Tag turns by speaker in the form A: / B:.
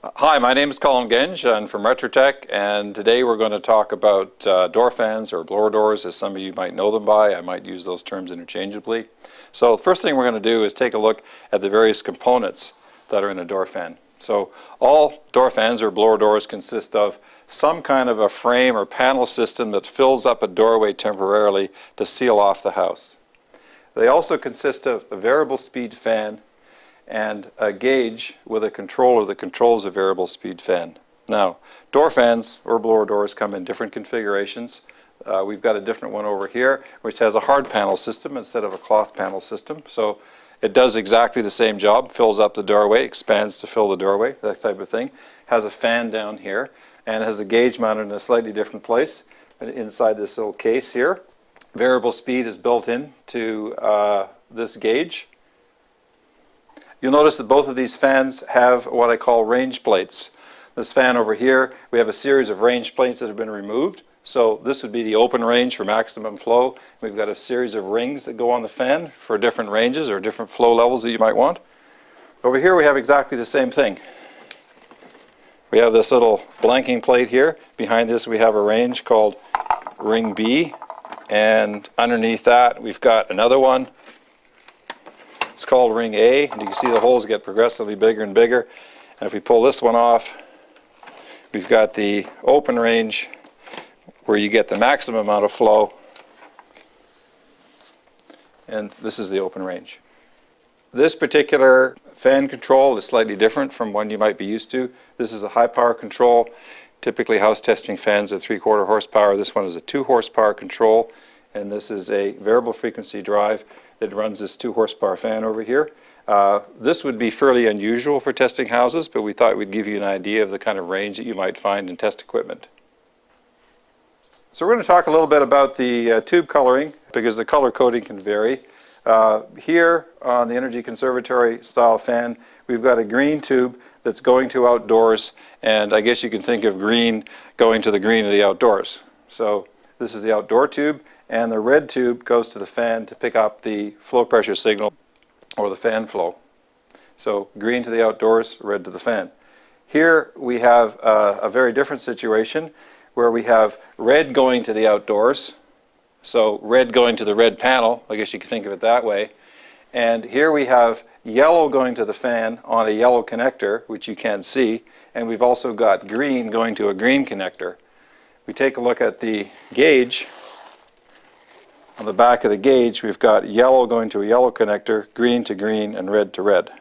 A: Hi, my name is Colin Genge. I'm from Retrotec, and today we're going to talk about door fans or blower doors, as some of you might know them by. I might use those terms interchangeably. So the first thing we're going to do is take a look at the various components that are in a door fan. So all door fans or blower doors consist of some kind of a frame or panel system that fills up a doorway temporarily to seal off the house. They also consist of a variable speed fan and a gauge with a controller that controls a variable speed fan. Now, door fans or blower doors come in different configurations. We've got a different one over here which has a hard panel system instead of a cloth panel system. So it does exactly the same job, fills up the doorway, expands to fill the doorway, that type of thing. Has a fan down here and has a gauge mounted in a slightly different place inside this little case here. Variable speed is built in to this gauge. You'll notice that both of these fans have what I call range plates. This fan over here, we have a series of range plates that have been removed. So this would be the open range for maximum flow. We've got a series of rings that go on the fan for different ranges or different flow levels that you might want. Over here we have exactly the same thing. We have this little blanking plate here. Behind this we have a range called ring B, and underneath that we've got another one. It's called ring A, and you can see the holes get progressively bigger and bigger. And if we pull this one off, we've got the open range where you get the maximum amount of flow, and this is the open range. This particular fan control is slightly different from one you might be used to. This is a high power control. Typically house testing fans are 3/4 horsepower. This one is a 2 horsepower control, and this is a variable frequency drive that runs this 2 horsepower fan over here. This would be fairly unusual for testing houses, but we thought we'd give you an idea of the kind of range that you might find in test equipment. So we're going to talk a little bit about the tube coloring, because the color coding can vary. Here on the Energy Conservatory style fan, we've got a green tube that's going to outdoors, and I guess you can think of green going to the green of the outdoors. So this is the outdoor tube, and the red tube goes to the fan to pick up the flow pressure signal or the fan flow. So green to the outdoors, red to the fan. Here we have a very different situation where we have red going to the outdoors, so red going to the red panel, I guess you could think of it that way. And here we have yellow going to the fan on a yellow connector, which you can't see, and we've also got green going to a green connector. We take a look at the gauge. On the back of the gauge we've got yellow going to a yellow connector, green to green, and red to red.